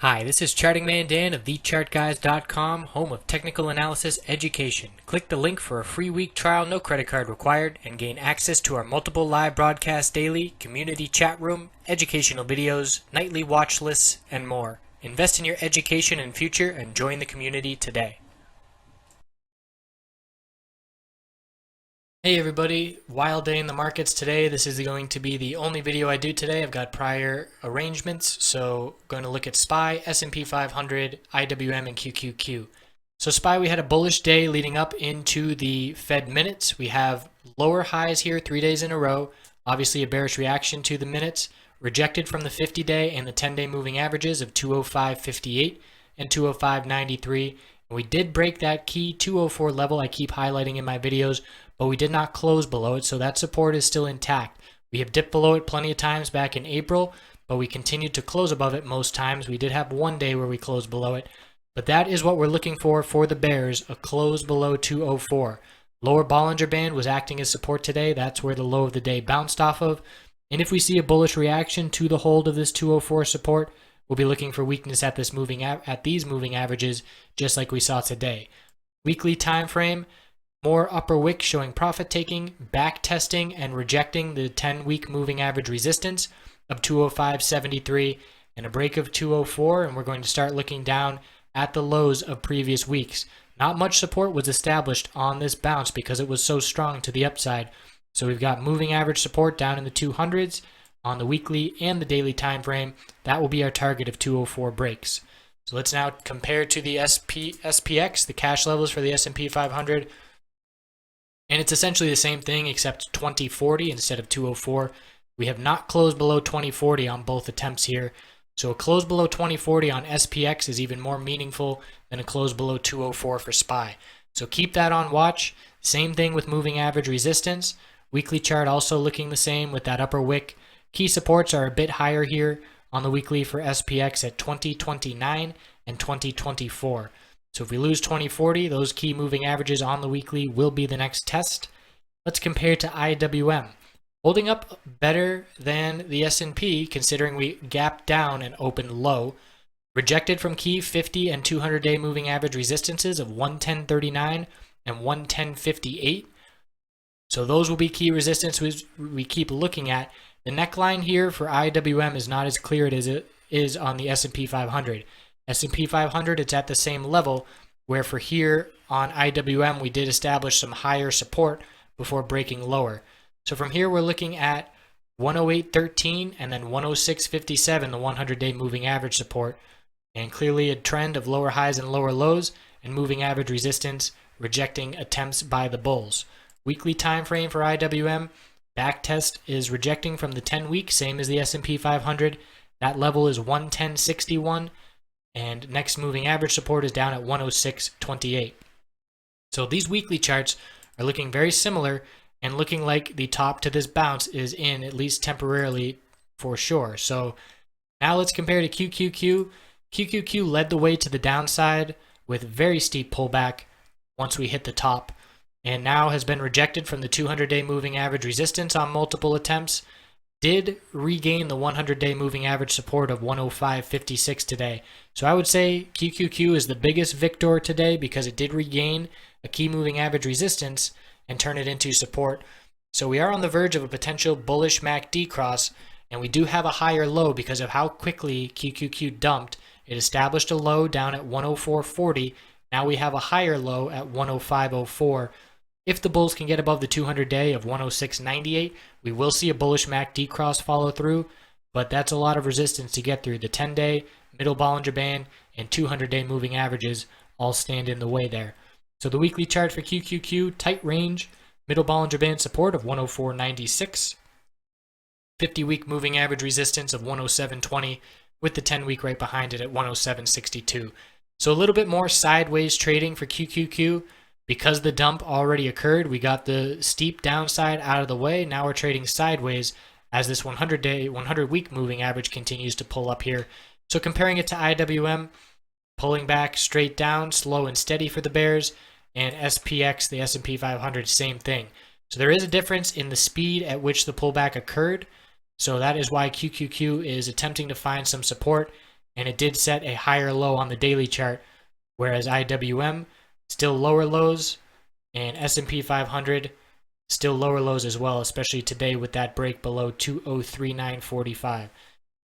Hi, this is Charting Man Dan of thechartguys.com, home of technical analysis education. Click the link for a free week trial, no credit card required, and gain access to our multiple live broadcasts daily, community chat room, educational videos, nightly watch lists, and more. Invest in your education and future and join the community today. Hey everybody, wild day in the markets today. This is going to be the only video I do today. I've got prior arrangements, so going to look at SPY, S&P 500, IWM, and QQQ. So SPY, we had a bullish day leading up into the Fed minutes. We have lower highs here 3 days in a row. Obviously a bearish reaction to the minutes, rejected from the 50-day and the 10-day moving averages of 205.58 and 205.93. We did break that key 204 level I keep highlighting in my videos, but we did not close below it, so that support is still intact. We have dipped below it plenty of times back in April, but we continued to close above it most times. We did have one day where we closed below it, but that is what we're looking for the bears, a close below 204. Lower Bollinger Band was acting as support today. That's where the low of the day bounced off of. And if we see a bullish reaction to the hold of this 204 support, we'll be looking for weakness at these moving averages, just like we saw today. Weekly time frame, more upper wick showing profit taking, back testing, and rejecting the 10-week moving average resistance of 205.73 and a break of 204. And we're going to start looking down at the lows of previous weeks. Not much support was established on this bounce because it was so strong to the upside. So we've got moving average support down in the 200s on the weekly and the daily time frame. That will be our target of 204 breaks. So let's now compare to the SPX, the cash levels for the S&P 500. And it's essentially the same thing except 2040 instead of 204. We have not closed below 2040 on both attempts here. So a close below 2040 on SPX is even more meaningful than a close below 204 for SPY. So keep that on watch. Same thing with moving average resistance. Weekly chart also looking the same with that upper wick. Key supports are a bit higher here on the weekly for SPX at 2029 and 2024. So if we lose 2040, those key moving averages on the weekly will be the next test. Let's compare to IWM. Holding up better than the S&P considering we gapped down and opened low. Rejected from key 50 and 200-day moving average resistances of 110.39 and 110.58. So those will be key resistance we keep looking at. The neckline here for IWM is not as clear as it is on the S&P 500. S&P 500, it's at the same level, where for here on IWM, we did establish some higher support before breaking lower. So from here, we're looking at 108.13 and then 106.57, the 100-day moving average support, and clearly a trend of lower highs and lower lows and moving average resistance rejecting attempts by the bulls. Weekly time frame for IWM, back test is rejecting from the 10-week, same as the S&P 500. That level is 110.61. And next moving average support is down at 106.28. So these weekly charts are looking very similar and looking like the top to this bounce is in, at least temporarily, for sure. So now let's compare to QQQ. QQQ led the way to the downside with very steep pullback once we hit the top, and now has been rejected from the 200-day moving average resistance on multiple attempts. Did regain the 100-day moving average support of 105.56 today. So I would say QQQ is the biggest victor today because it did regain a key moving average resistance and turn it into support. So we are on the verge of a potential bullish MACD cross, and we do have a higher low because of how quickly QQQ dumped. It established a low down at 104.40. Now we have a higher low at 105.04. If the bulls can get above the 200-day of 106.98, we will see a bullish MACD cross follow through, but that's a lot of resistance to get through. The 10-day, middle Bollinger Band, and 200-day moving averages all stand in the way there. So the weekly chart for QQQ, tight range, middle Bollinger Band support of 104.96, 50-week moving average resistance of 107.20, with the 10-week right behind it at 107.62. So a little bit more sideways trading for QQQ. Because the dump already occurred, we got the steep downside out of the way. Now we're trading sideways as this 100-week moving average continues to pull up here. So comparing it to IWM, pulling back straight down, slow and steady for the bears, and SPX, the S&P 500, same thing. So there is a difference in the speed at which the pullback occurred. So that is why QQQ is attempting to find some support and it did set a higher low on the daily chart, whereas IWM still lower lows, and S&P 500 still lower lows as well, especially today with that break below 203.945.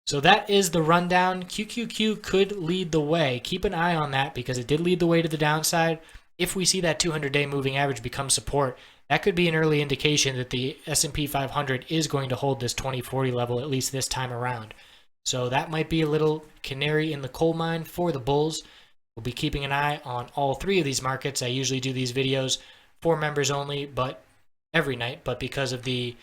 So that is the rundown. QQQ could lead the way. Keep an eye on that because it did lead the way to the downside. If we see that 200-day moving average become support, that could be an early indication that the S&P 500 is going to hold this 2040 level at least this time around. So that might be a little canary in the coal mine for the bulls. We'll be keeping an eye on all three of these markets. I usually do these videos for members only, but every night. But because of the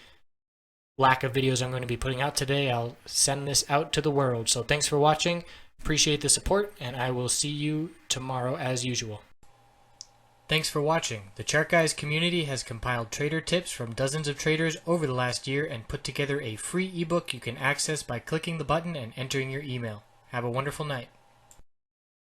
lack of videos I'm going to be putting out today, I'll send this out to the world. So thanks for watching. Appreciate the support, and I will see you tomorrow as usual. Thanks for watching. The Chart Guys community has compiled trader tips from dozens of traders over the last year and put together a free ebook you can access by clicking the button and entering your email. Have a wonderful night.